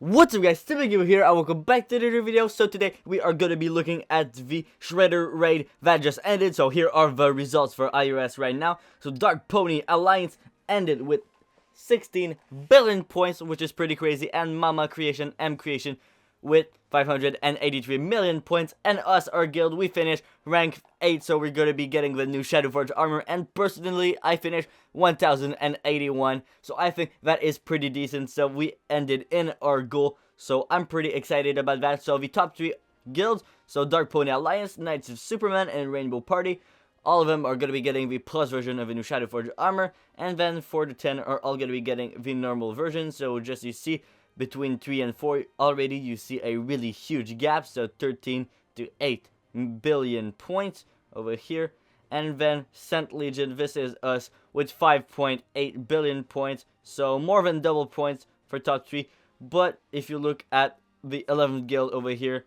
What's up guys, Timmygammer here and welcome back to another video. So today we are going to be looking at the Shredder raid that just ended. So here are the results for iOS right now. So Dark Pony Alliance ended with 16 billion points, which is pretty crazy. And Mama Creation, M Creation with 583 million points. And us, our guild, we finished rank 8. So we're going to be getting the new Shadowforged armor. And personally, I finished 1081. So I think that is pretty decent. So we ended in our goal. So I'm pretty excited about that. So the top 3 guilds. So Dark Pony Alliance, Knights of Superman, and Rainbow Party. All of them are going to be getting the plus version of the new Shadowforged armor. And then 4 to 10 are all going to be getting the normal version. So just you see, between 3 and 4 already you see a really huge gap. So 13 to 8 billion points over here. And then Scent Legion, this is us with 5.8 billion points. So more than double points for top 3. But if you look at the 11th guild over here,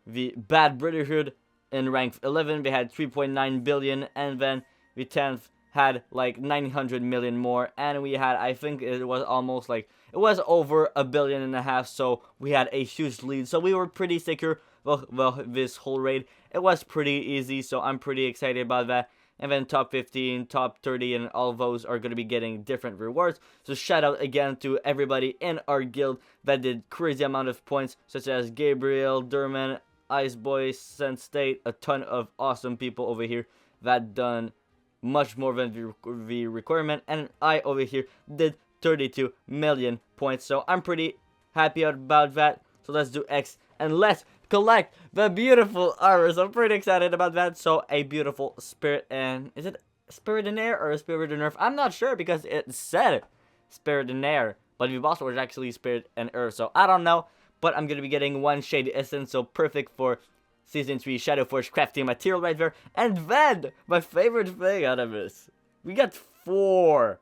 the Bad Brotherhood in rank 11, they had 3.9 billion. And then the 10th had like 900 million more. And we had, I think it was almost like, it was over 1.5 billion. So we had a huge lead. So we were pretty secure. Well, this whole raid, it was pretty easy, so I'm pretty excited about that. And then top 15, top 30, and all those are going to be getting different rewards. So shout out again to everybody in our guild that did crazy amount of points, such as Gabriel, Durman, Iceboy, Sense State, a ton of awesome people over here that done much more than the requirement. And I over here did 32 million points, so I'm pretty happy about that. So let's do X and let's collect the beautiful armor. So I'm pretty excited about that. So a beautiful spirit, and is it spirit in air or a spirit in earth? I'm not sure because it said spirit in air, but the boss was actually spirit and earth. So I don't know, but I'm gonna be getting one shade essence, so perfect for season 3 Shadowforged crafting material right there. And then my favorite thing out of this, we got 4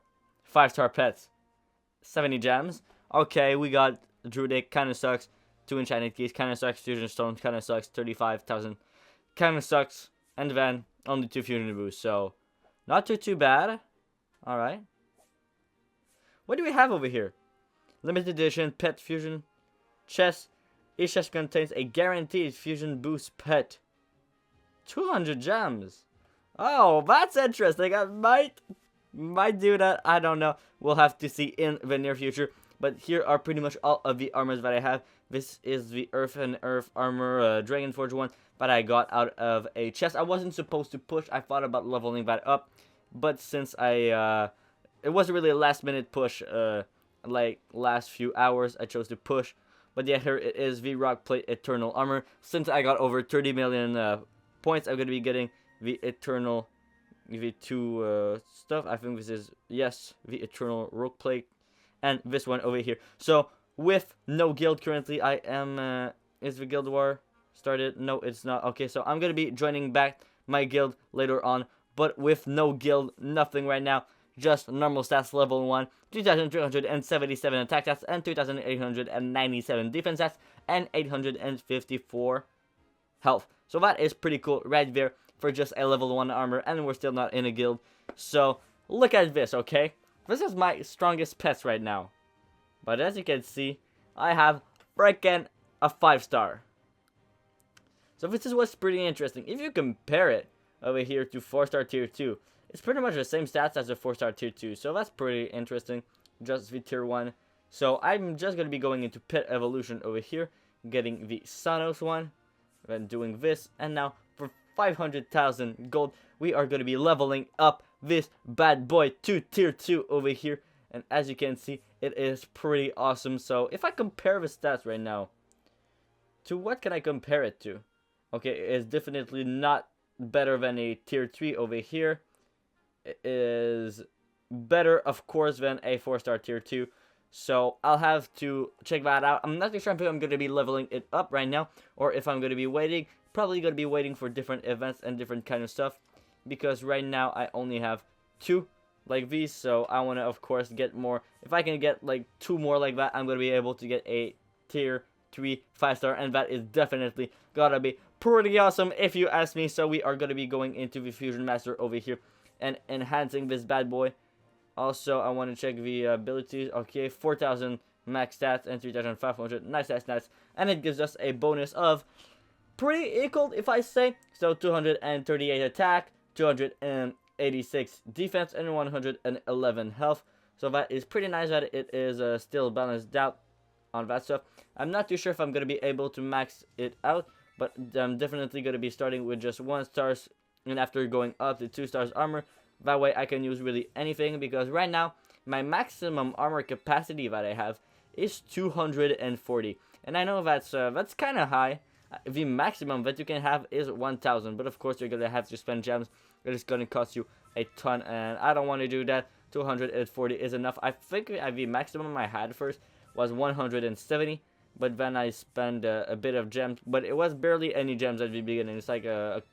5-star pets, 70 gems. Okay, we got Druidic, kinda sucks. 2 enchanted keys, kinda sucks. Fusion stone, kinda sucks. 35,000, kinda sucks. And then only 2 fusion boosts, so not too bad. All right. What do we have over here? Limited edition pet fusion chest. Each chest contains a guaranteed fusion boost pet. 200 gems. Oh, that's interesting. I might do that. I don't know. We'll have to see in the near future. But here are pretty much all of the armors that I have. This is the Earth and Earth armor, Dragonforge one that I got out of a chest. I wasn't supposed to push. I thought about leveling that up, but since it wasn't really a last minute push, like last few hours, I chose to push. But yeah, here it is, the ROOKPLATE Eternal armor. Since I got over 30 million points, I'm gonna be getting the Eternal, the 2 stuff. I think this is, yes, the Eternal ROOKPLATE. And this one over here. So with no guild currently, I am is the guild war started? No, it's not. Okay, so I'm gonna be joining back my guild later on, but with no guild, nothing right now, just normal stats. Level 1, 2,377 attack stats, and 2,897 defense stats, and 854 health. So that is pretty cool right there for just a level 1 armor, and we're still not in a guild. So look at this, okay? This is my strongest pets right now. But as you can see, I have freaking a 5-star. So this is what's pretty interesting. If you compare it over here to 4-star tier 2, it's pretty much the same stats as a 4-star tier 2. So that's pretty interesting. Just the tier 1. So I'm just going to be going into pet evolution over here, getting the Sonos one, then doing this, and now for 500,000 gold, we are going to be leveling up this bad boy to tier 2 over here. And as you can see, it is pretty awesome. So if I compare the stats right now, to what can I compare it to? Okay, it's definitely not better than a tier 3 over here. It is better, of course, than a 4-star tier 2. So I'll have to check that out. I'm not too sure if I'm going to be leveling it up right now, or if I'm going to be waiting. Probably going to be waiting for different events and different kind of stuff, because right now I only have 2 like these. So I want to, of course, get more. If I can get like 2 more like that, I'm going to be able to get a tier 3 5-star, and that is definitely gotta be pretty awesome if you ask me. So we are going to be going into the Fusion Master over here and enhancing this bad boy. Also, I want to check the abilities. Okay, 4,000 max stats and 3500 nice stats, and it gives us a bonus of pretty equal, if I say so. 238 attack, 286 defense, and 111 health. So that is pretty nice that it is still balanced out on that stuff. I'm not too sure if I'm going to be able to max it out, but I'm definitely going to be starting with just 1 stars, and after going up to 2 stars armor. That way I can use really anything, because right now my maximum armor capacity that I have is 240, and I know that's kind of high. The maximum that you can have is 1000, but of course you're gonna have to spend gems. It is gonna cost you a ton, and I don't want to do that. 240 is enough. I think the maximum I had first was 170, but then I spent a bit of gems, but it was barely any gems at the beginning. It's like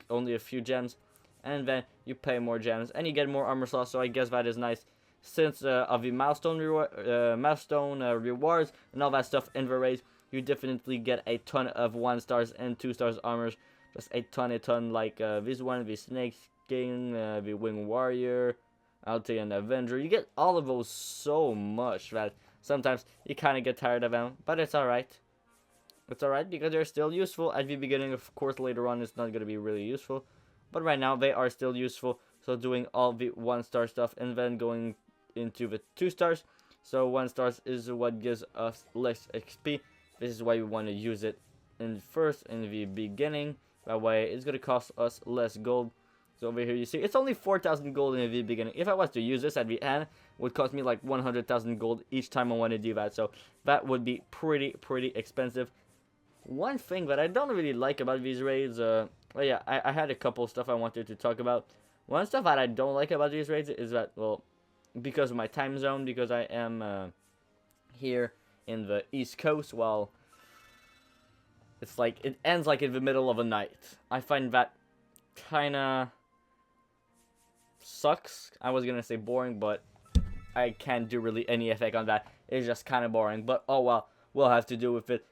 only a few gems, and then you pay more gems and you get more armor slots. So I guess that is nice, since of the milestone rewards and all that stuff in the race. You definitely get a ton of 1 stars and 2 stars armors, just a ton, like this one, the snake skin, the wing warrior, an avenger. You get all of those so much that sometimes you kind of get tired of them, but it's alright. It's alright because they're still useful at the beginning. Of course, later on it's not going to be really useful, but right now they are still useful. So doing all the 1 star stuff and then going into the 2 stars. So 1 stars is what gives us less XP. This is why we want to use it in the beginning. That way it's going to cost us less gold. So over here you see it's only 4,000 gold in the beginning. If I was to use this at the end, it would cost me like 100,000 gold each time I want to do that. So that would be pretty expensive. One thing that I don't really like about these raids, well, yeah, I had a couple stuff I wanted to talk about. One stuff that I don't like about these raids is that, well, because of my time zone, because I am here in the East Coast, well, it's like it ends like in the middle of a night. I find that kinda sucks. I was gonna say boring, but I can't do really any effect on that. It's just kind of boring, but oh well, we'll have to do with it.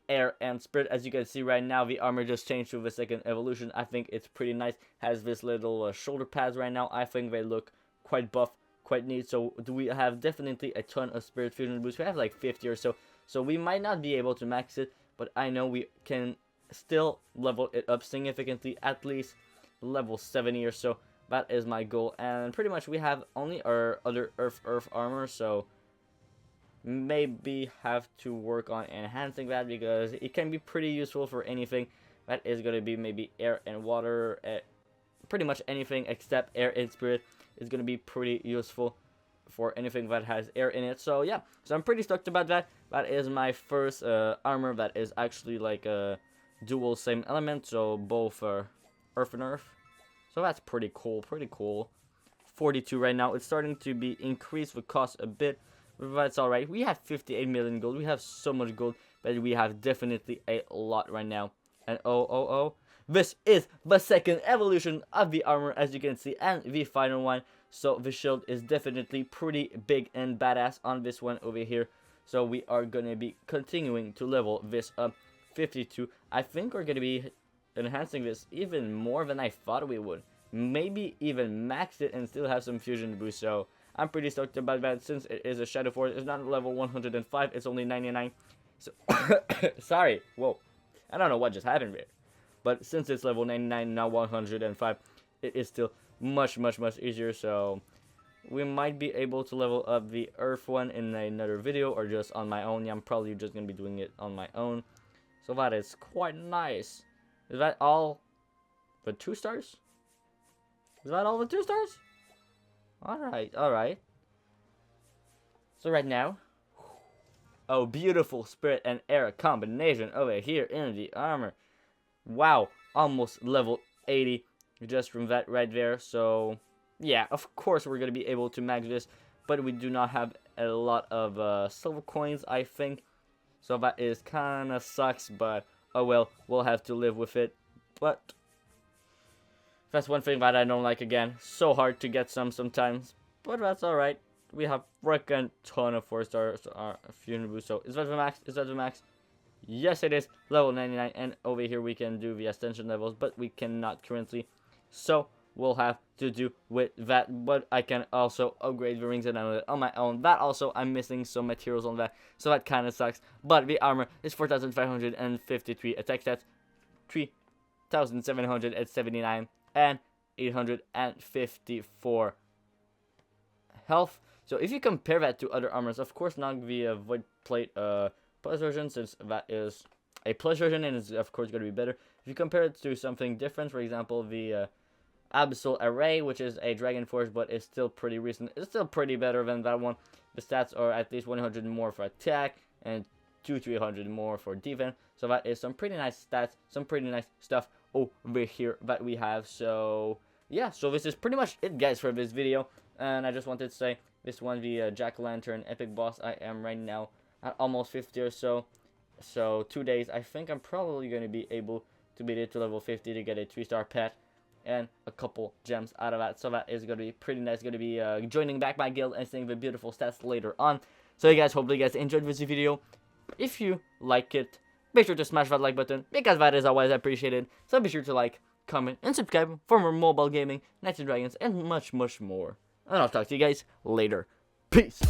Air and spirit, as you can see right now, the armor just changed to the 2nd evolution. I think it's pretty nice. Has this little shoulder pads right now. I think they look quite buff, quite neat. So do we have definitely a ton of spirit fusion boosts. We have like 50 or so, so we might not be able to max it, but I know we can still level it up significantly, at least level 70 or so. That is my goal, and pretty much we have only our other earth armor, so maybe have to work on enhancing that, because it can be pretty useful for anything. That is going to be maybe air and water, pretty much anything except air and spirit is going to be pretty useful for anything that has air in it. So yeah, so I'm pretty stoked about that. That is my first armor that is actually like a dual same element, so both earth and earth. So that's pretty cool, 42 right now. It's starting to be increased the cost a bit, but that's alright. We have 58 million gold. We have so much gold, but we have definitely a lot right now. And oh, this is the 2nd evolution of the armor, as you can see, and the final one. So the shield is definitely pretty big and badass on this one over here. So we are gonna be continuing to level this up. 52. I think we're gonna be enhancing this even more than I thought we would. Maybe even max it and still have some fusion boost. So I'm pretty stoked about that, since it is a Shadowforged. It's not level 105, it's only 99. So sorry, whoa, I don't know what just happened there. But since it's level 99, now 105, it is still much easier. So we might be able to level up the earth one in another video, or just on my own. Yeah, I'm probably just gonna be doing it on my own. So that is quite nice. Is that all the 2 stars? Is that all the 2 stars? Alright. So right now, oh, beautiful spirit and air combination over here in the armor. Wow, almost level 80 just from that right there. So yeah, of course we're gonna be able to max this, but we do not have a lot of silver coins, I think. So that is kinda sucks, but oh well, we'll have to live with it. But that's one thing that I don't like. Again, so hard to get sometimes, but that's alright. We have freaking ton of 4 stars fusion boost. So is that the max? Is that the max? Yes, it is. Level 99, and over here we can do the ascension levels, but we cannot currently. So will have to do with that, but I can also upgrade the rings and on my own. That also, I'm missing some materials on that, so that kind of sucks. But the armor is 4,553 attack stats, 3,779, and 854 health. So if you compare that to other armors, of course not the void plate plus version, since that is a plus version and is of course going to be better. If you compare it to something different, for example the Abyssal Array, which is a Dragon Forge but is still pretty recent, it's still pretty better than that one. The stats are at least 100 more for attack and 300 more for defense, so that is some pretty nice stats, some pretty nice stuff over here that we have. So yeah, so this is pretty much it, guys, for this video. And I just wanted to say, this one, the Jack-O-Lantern Epic Boss, I am right now at almost 50 or so. So 2 days, I think I'm probably going to be able to beat it to level 50 to get a 3-star pet and a couple gems out of that. So that is going to be pretty nice. Going to be joining back my guild and seeing the beautiful stats later on. So you guys, hopefully you guys enjoyed this video. If you like it, make sure to smash that like button, because that is always appreciated. So be sure to like, comment, and subscribe for more mobile gaming, Knights and Dragons, and much, much more. And I'll talk to you guys later. Peace.